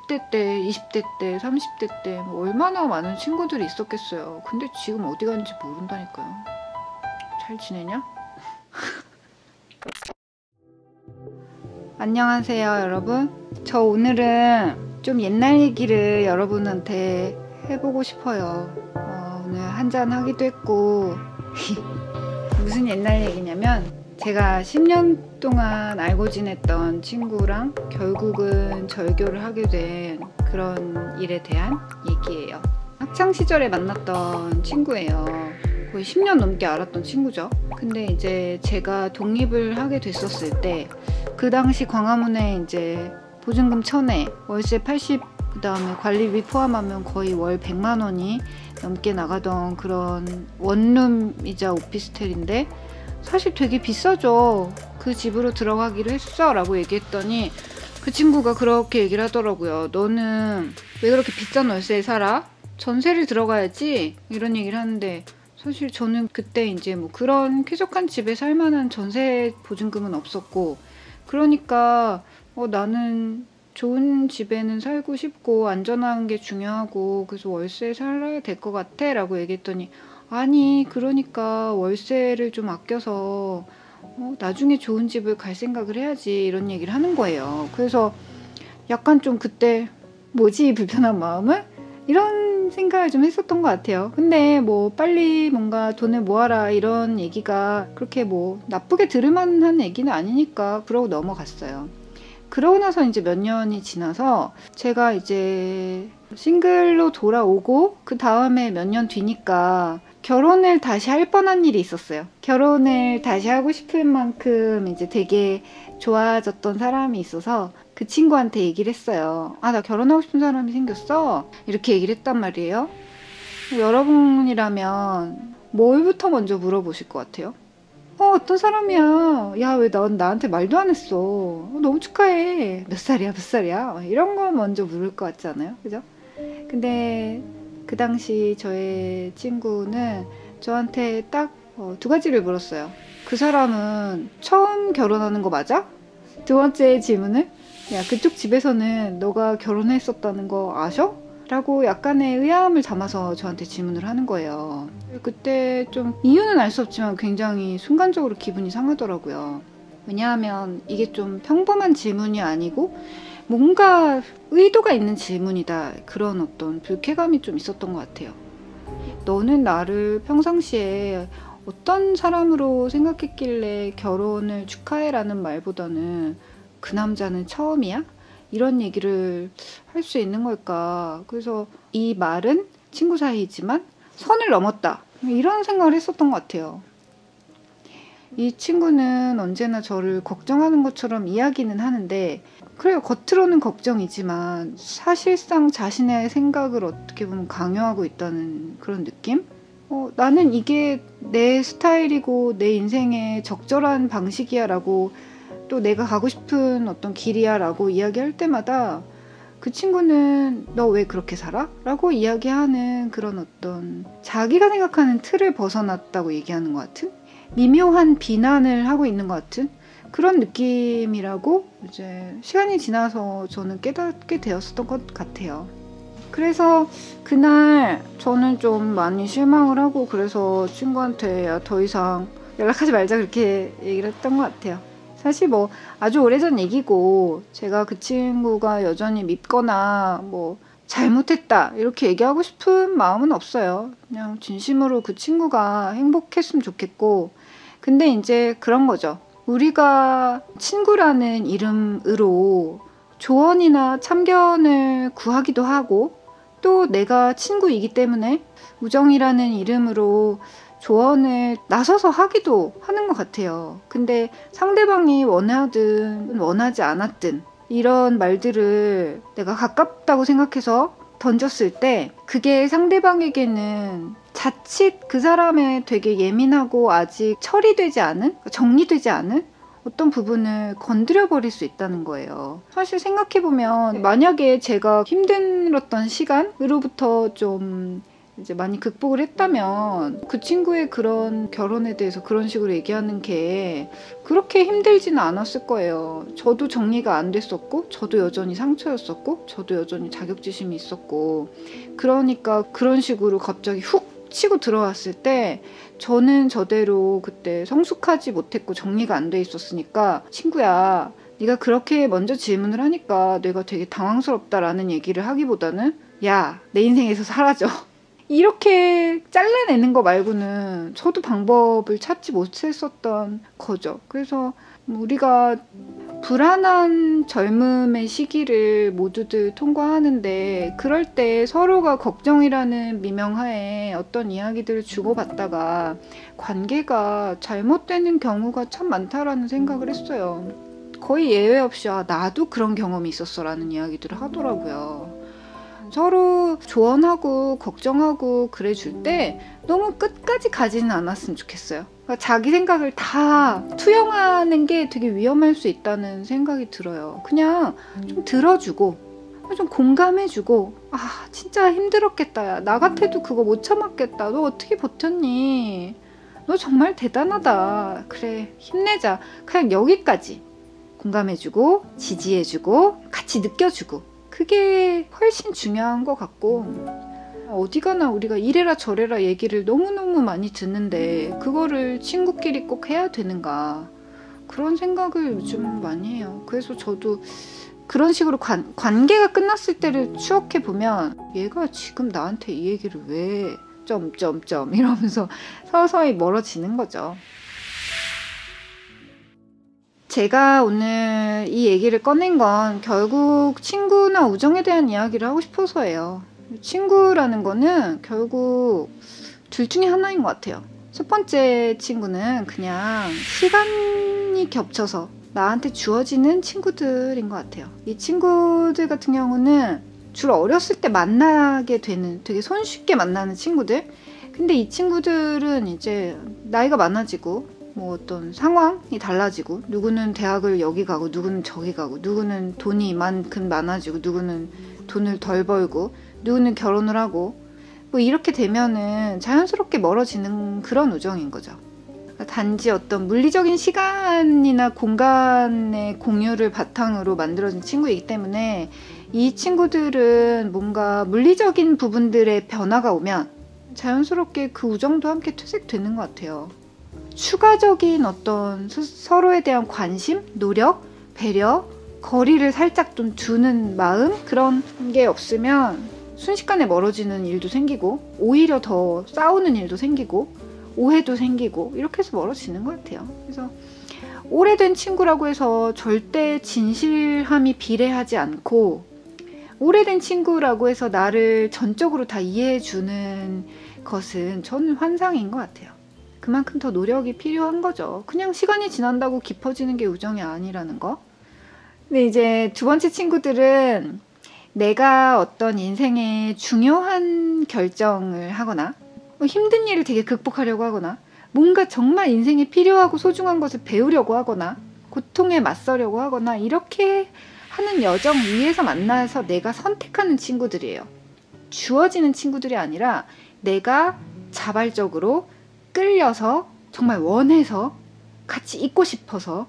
10대 때, 20대 때, 30대 때 뭐 얼마나 많은 친구들이 있었겠어요. 근데 지금 어디 갔는지 모른다니까요. 잘 지내냐? 안녕하세요 여러분. 저 오늘은 좀 옛날 얘기를 여러분한테 해보고 싶어요. 오늘 한잔 하기도 했고 무슨 옛날 얘기냐면, 제가 10년 동안 알고 지냈던 친구랑 결국은 절교를 하게 된 그런 일에 대한 얘기예요. 학창시절에 만났던 친구예요. 거의 10년 넘게 알았던 친구죠. 근데 이제 제가 독립을 하게 됐었을 때, 그 당시 광화문에 이제 보증금 1000에 월세 80, 그 다음에 관리비 포함하면 거의 월 100만 원이 넘게 나가던 그런 원룸이자 오피스텔인데, 사실 되게 비싸죠. 그 집으로 들어가기로 했어 라고 얘기했더니 그 친구가 그렇게 얘기를 하더라고요. 너는 왜 그렇게 비싼 월세에 살아? 전세를 들어가야지, 이런 얘기를 하는데, 사실 저는 그때 이제 뭐 그런 쾌적한 집에 살만한 전세 보증금은 없었고, 그러니까 나는 좋은 집에는 살고 싶고 안전한 게 중요하고 그래서 월세에 살아야 될 것 같아 라고 얘기했더니, 아니 그러니까 월세를 좀 아껴서 나중에 좋은 집을 갈 생각을 해야지, 이런 얘기를 하는 거예요. 그래서 약간 좀 그때 뭐지 이 불편한 마음을? 이런 생각을 좀 했었던 것 같아요. 근데 뭐 빨리 뭔가 돈을 모아라 이런 얘기가 그렇게 뭐 나쁘게 들을 만한 얘기는 아니니까 그러고 넘어갔어요. 그러고 나서 이제 몇 년이 지나서 제가 이제 싱글로 돌아오고 그 다음에 몇 년 뒤니까 결혼을 다시 할 뻔한 일이 있었어요. 결혼을 다시 하고 싶을 만큼 이제 되게 좋아졌던 사람이 있어서 그 친구한테 얘기를 했어요. 아, 나 결혼하고 싶은 사람이 생겼어. 이렇게 얘기를 했단 말이에요. 여러분이라면 뭘부터 먼저 물어보실 것 같아요? 어떤 사람이야? 야, 왜 넌 나한테 말도 안 했어? 너무 축하해. 몇 살이야? 몇 살이야? 이런 거 먼저 물을 것 같지 않아요? 그죠? 근데 그 당시 저의 친구는 저한테 딱 두 가지를 물었어요. 그 사람은 처음 결혼하는 거 맞아? 두 번째 질문을, 야, 그쪽 집에서는 너가 결혼했었다는 거 아셔? 라고 약간의 의아함을 담아서 저한테 질문을 하는 거예요. 그때 좀 이유는 알 수 없지만 굉장히 순간적으로 기분이 상하더라고요. 왜냐하면 이게 좀 평범한 질문이 아니고 뭔가 의도가 있는 질문이다, 그런 어떤 불쾌감이 좀 있었던 것 같아요. 너는 나를 평상시에 어떤 사람으로 생각했길래 결혼을 축하해라는 말보다는 그 남자는 처음이야? 이런 얘기를 할 수 있는 걸까? 그래서 이 말은 친구 사이이지만 선을 넘었다, 이런 생각을 했었던 것 같아요. 이 친구는 언제나 저를 걱정하는 것처럼 이야기는 하는데, 그래요, 겉으로는 걱정이지만 사실상 자신의 생각을 어떻게 보면 강요하고 있다는 그런 느낌? 나는 이게 내 스타일이고 내 인생에 적절한 방식이야 라고, 또 내가 가고 싶은 어떤 길이야 라고 이야기할 때마다 그 친구는 너 왜 그렇게 살아? 라고 이야기하는 그런 어떤 자기가 생각하는 틀을 벗어났다고 얘기하는 것 같은, 미묘한 비난을 하고 있는 것 같은 그런 느낌이라고 이제 시간이 지나서 저는 깨닫게 되었었던 것 같아요. 그래서 그날 저는 좀 많이 실망을 하고, 그래서 친구한테 야, 더 이상 연락하지 말자, 그렇게 얘기를 했던 것 같아요. 사실 뭐 아주 오래전 얘기고 제가 그 친구가 여전히 밉거나 뭐 잘못했다 이렇게 얘기하고 싶은 마음은 없어요. 그냥 진심으로 그 친구가 행복했으면 좋겠고, 근데 이제 그런 거죠. 우리가 친구라는 이름으로 조언이나 참견을 구하기도 하고, 또 내가 친구이기 때문에 우정이라는 이름으로 조언을 나서서 하기도 하는 것 같아요. 근데 상대방이 원하든 원하지 않았든 이런 말들을 내가 가깝다고 생각해서 던졌을 때, 그게 상대방에게는 자칫 그 사람의 되게 예민하고 아직 처리되지 않은, 정리되지 않은 어떤 부분을 건드려 버릴 수 있다는 거예요. 사실 생각해보면 만약에 제가 힘들었던 시간으로부터 좀 이제 많이 극복을 했다면 그 친구의 그런 결혼에 대해서 그런 식으로 얘기하는 게 그렇게 힘들지는 않았을 거예요. 저도 정리가 안 됐었고, 저도 여전히 상처였었고, 저도 여전히 자격지심이 있었고, 그러니까 그런 식으로 갑자기 훅 치고 들어왔을 때 저는 저대로 그때 성숙하지 못했고 정리가 안 돼 있었으니까, 친구야, 네가 그렇게 먼저 질문을 하니까 내가 되게 당황스럽다라는 얘기를 하기보다는, 야, 내 인생에서 사라져. 이렇게 잘라내는 거 말고는 저도 방법을 찾지 못했었던 거죠. 그래서 우리가 불안한 젊음의 시기를 모두들 통과하는데, 그럴 때 서로가 걱정이라는 미명하에 어떤 이야기들을 주고받다가 관계가 잘못되는 경우가 참 많다라는 생각을 했어요. 거의 예외 없이 나도 그런 경험이 있었어 라는 이야기들을 하더라고요. 서로 조언하고 걱정하고 그래줄 때 너무 끝까지 가지는 않았으면 좋겠어요. 그러니까 자기 생각을 다 투영하는 게 되게 위험할 수 있다는 생각이 들어요. 그냥 좀 들어주고 좀 공감해주고, 진짜 힘들었겠다. 야, 나 같아도 그거 못 참았겠다. 너 어떻게 버텼니? 너 정말 대단하다. 그래, 힘내자. 그냥 여기까지 공감해주고 지지해주고 같이 느껴주고, 그게 훨씬 중요한 것 같고, 어디 가나 우리가 이래라 저래라 얘기를 너무너무 많이 듣는데 그거를 친구끼리 꼭 해야 되는가, 그런 생각을 요즘 많이 해요. 그래서 저도 그런 식으로 관계가 끝났을 때를 추억해보면, 얘가 지금 나한테 이 얘기를 왜 점점점 이러면서 서서히 멀어지는 거죠. 제가 오늘 이 얘기를 꺼낸 건 결국 친구나 우정에 대한 이야기를 하고 싶어서예요. 친구라는 거는 결국 둘 중에 하나인 것 같아요. 첫 번째 친구는 그냥 시간이 겹쳐서 나한테 주어지는 친구들인 것 같아요. 이 친구들 같은 경우는 주로 어렸을 때 만나게 되는, 되게 손쉽게 만나는 친구들. 근데 이 친구들은 이제 나이가 많아지고 뭐 어떤 상황이 달라지고, 누구는 대학을 여기 가고 누구는 저기 가고, 누구는 돈이 이만큼 많아지고 누구는 돈을 덜 벌고, 누구는 결혼을 하고, 뭐 이렇게 되면은 자연스럽게 멀어지는 그런 우정인 거죠. 단지 어떤 물리적인 시간이나 공간의 공유를 바탕으로 만들어진 친구이기 때문에 이 친구들은 뭔가 물리적인 부분들의 변화가 오면 자연스럽게 그 우정도 함께 퇴색되는 것 같아요. 추가적인 어떤 서로에 대한 관심, 노력, 배려, 거리를 살짝 좀 두는 마음, 그런 게 없으면 순식간에 멀어지는 일도 생기고, 오히려 더 싸우는 일도 생기고, 오해도 생기고, 이렇게 해서 멀어지는 것 같아요. 그래서 오래된 친구라고 해서 절대 진실함이 비례하지 않고, 오래된 친구라고 해서 나를 전적으로 다 이해해주는 것은 저는 환상인 것 같아요. 그만큼 더 노력이 필요한 거죠. 그냥 시간이 지난다고 깊어지는 게 우정이 아니라는 거. 근데 이제 두 번째 친구들은 내가 어떤 인생의 중요한 결정을 하거나, 뭐 힘든 일을 되게 극복하려고 하거나, 뭔가 정말 인생에 필요하고 소중한 것을 배우려고 하거나, 고통에 맞서려고 하거나, 이렇게 하는 여정 위에서 만나서 내가 선택하는 친구들이에요. 주어지는 친구들이 아니라 내가 자발적으로 끌려서, 정말 원해서, 같이 있고 싶어서,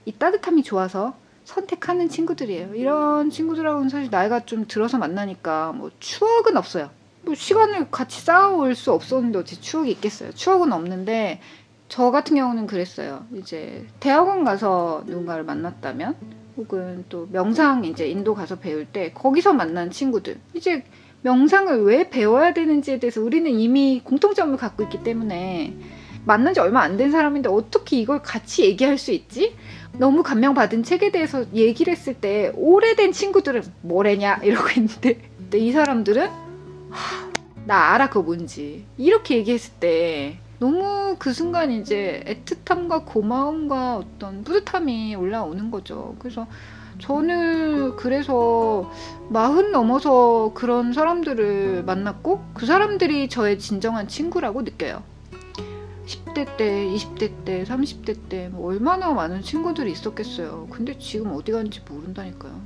이 따뜻함이 좋아서 선택하는 친구들이에요. 이런 친구들하고는 사실 나이가 좀 들어서 만나니까 뭐 추억은 없어요. 뭐 시간을 같이 쌓아올 수 없었는데 어찌 추억이 있겠어요. 추억은 없는데, 저 같은 경우는 그랬어요. 이제 대학원 가서 누군가를 만났다면, 혹은 또 명상 이제 인도 가서 배울 때 거기서 만난 친구들, 이제 명상을 왜 배워야 되는지에 대해서 우리는 이미 공통점을 갖고 있기 때문에, 만난 지 얼마 안 된 사람인데 어떻게 이걸 같이 얘기할 수 있지? 너무 감명받은 책에 대해서 얘기를 했을 때 오래된 친구들은 뭐래냐 이러고 있는데, 근데 이 사람들은 나 알아 그거 뭔지 이렇게 얘기했을 때 너무 그 순간 이제 애틋함과 고마움과 어떤 뿌듯함이 올라오는 거죠. 그래서 저는 그래서 40 넘어서 그런 사람들을 만났고, 그 사람들이 저의 진정한 친구라고 느껴요. 10대 때, 20대 때, 30대 때 뭐 얼마나 많은 친구들이 있었겠어요. 근데 지금 어디 갔는지 모른다니까요.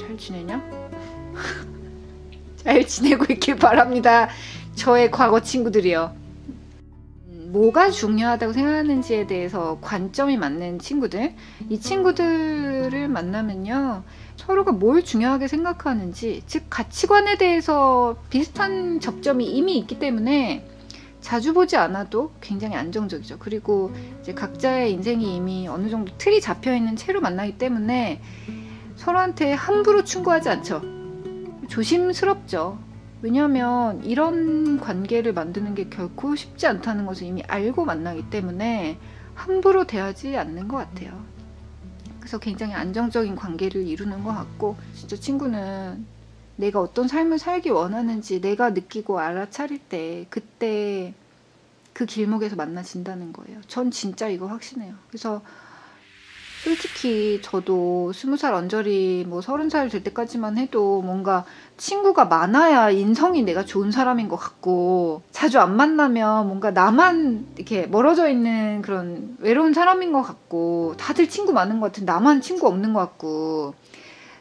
잘 지내냐? 잘 지내고 있길 바랍니다. 저의 과거 친구들이요. 뭐가 중요하다고 생각하는지에 대해서 관점이 맞는 친구들, 이 친구들을 만나면요, 서로가 뭘 중요하게 생각하는지, 즉 가치관에 대해서 비슷한 접점이 이미 있기 때문에 자주 보지 않아도 굉장히 안정적이죠. 그리고 이제 각자의 인생이 이미 어느 정도 틀이 잡혀있는 채로 만나기 때문에 서로한테 함부로 충고하지 않죠. 조심스럽죠. 왜냐하면 이런 관계를 만드는 게 결코 쉽지 않다는 것을 이미 알고 만나기 때문에 함부로 대하지 않는 것 같아요. 그래서 굉장히 안정적인 관계를 이루는 것 같고, 진짜 친구는 내가 어떤 삶을 살기 원하는지 내가 느끼고 알아차릴 때 그때 그 길목에서 만나진다는 거예요. 전 진짜 이거 확신해요. 그래서 솔직히 저도 20살 언저리 뭐 30살 될 때까지만 해도 뭔가 친구가 많아야 인성이 내가 좋은 사람인 것 같고, 자주 안 만나면 뭔가 나만 이렇게 멀어져 있는 그런 외로운 사람인 것 같고, 다들 친구 많은 것 같은데 나만 친구 없는 것 같고,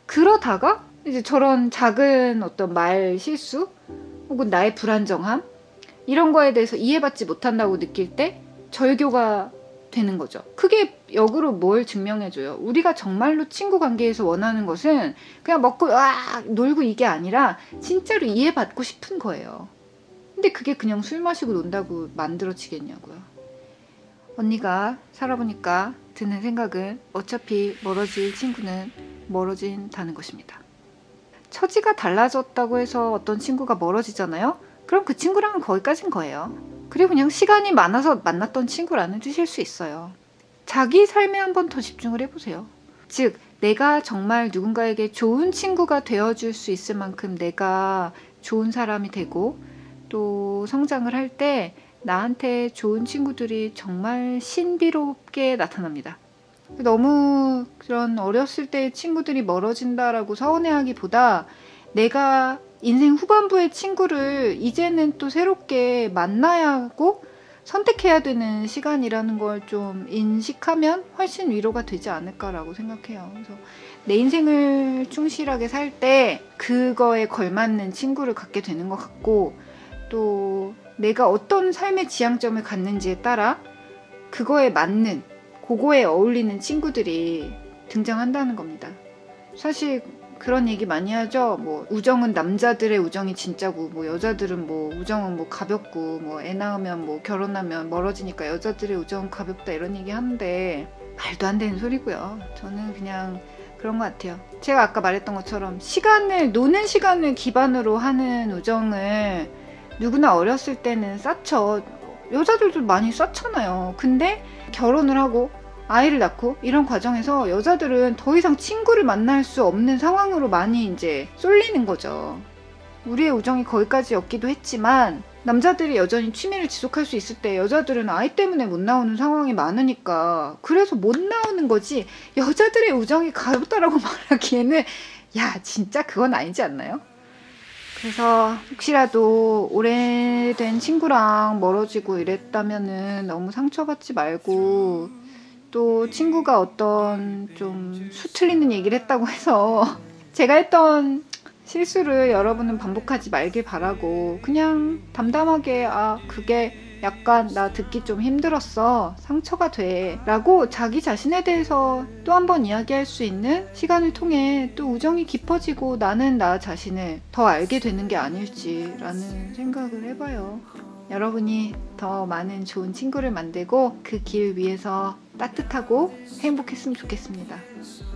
그러다가 이제 저런 작은 어떤 말 실수 혹은 나의 불안정함 이런 거에 대해서 이해받지 못한다고 느낄 때 절교가 되는 거죠. 그게 역으로 뭘 증명해줘요? 우리가 정말로 친구 관계에서 원하는 것은 그냥 먹고 놀고 이게 아니라 진짜로 이해받고 싶은 거예요. 근데 그게 그냥 술 마시고 논다고 만들어지겠냐고요. 언니가 살아보니까 드는 생각은 어차피 멀어질 친구는 멀어진다는 것입니다. 처지가 달라졌다고 해서 어떤 친구가 멀어지잖아요? 그럼 그 친구랑은 거기까지인 거예요. 그리고 그냥 시간이 많아서 만났던 친구라는 뜻일 수 있어요. 자기 삶에 한 번 더 집중을 해보세요. 즉, 내가 정말 누군가에게 좋은 친구가 되어줄 수 있을 만큼 내가 좋은 사람이 되고 또 성장을 할 때 나한테 좋은 친구들이 정말 신비롭게 나타납니다. 너무 그런 어렸을 때 친구들이 멀어진다라고 서운해하기보다 내가 인생 후반부의 친구를 이제는 또 새롭게 만나야 하고 선택해야 되는 시간이라는 걸 좀 인식하면 훨씬 위로가 되지 않을까라고 생각해요. 그래서 내 인생을 충실하게 살 때 그거에 걸맞는 친구를 갖게 되는 것 같고, 또 내가 어떤 삶의 지향점을 갖는지에 따라 그거에 맞는, 그거에 어울리는 친구들이 등장한다는 겁니다. 사실 그런 얘기 많이 하죠. 뭐 우정은 남자들의 우정이 진짜고, 뭐 여자들은 뭐 우정은 뭐 가볍고, 뭐 애 낳으면 뭐 결혼하면 멀어지니까 여자들의 우정은 가볍다 이런 얘기 하는데 말도 안 되는 소리고요. 저는 그냥 그런 것 같아요. 제가 아까 말했던 것처럼 노는 시간을 기반으로 하는 우정을 누구나 어렸을 때는 쌓죠. 여자들도 많이 쌓잖아요. 근데 결혼을 하고 아이를 낳고 이런 과정에서 여자들은 더 이상 친구를 만날 수 없는 상황으로 많이 이제 쏠리는 거죠. 우리의 우정이 거기까지였기도 했지만 남자들이 여전히 취미를 지속할 수 있을 때 여자들은 아이 때문에 못 나오는 상황이 많으니까, 그래서 못 나오는 거지, 여자들의 우정이 가볍다라고 말하기에는 야 진짜 그건 아니지 않나요? 그래서 혹시라도 오래된 친구랑 멀어지고 이랬다면은 너무 상처받지 말고, 또 친구가 어떤 좀 수틀리는 얘기를 했다고 해서 제가 했던 실수를 여러분은 반복하지 말길 바라고, 그냥 담담하게 그게 약간 나 듣기 좀 힘들었어, 상처가 돼 라고 자기 자신에 대해서 또 한 번 이야기할 수 있는 시간을 통해 또 우정이 깊어지고 나는 나 자신을 더 알게 되는 게 아닐지라는 생각을 해봐요. 여러분이 더 많은 좋은 친구를 만들고 그 길 위에서 따뜻하고 행복했으면 좋겠습니다.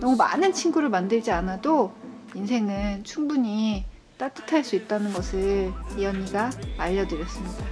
너무 많은 친구를 만들지 않아도 인생은 충분히 따뜻할 수 있다는 것을 이 언니가 알려드렸습니다.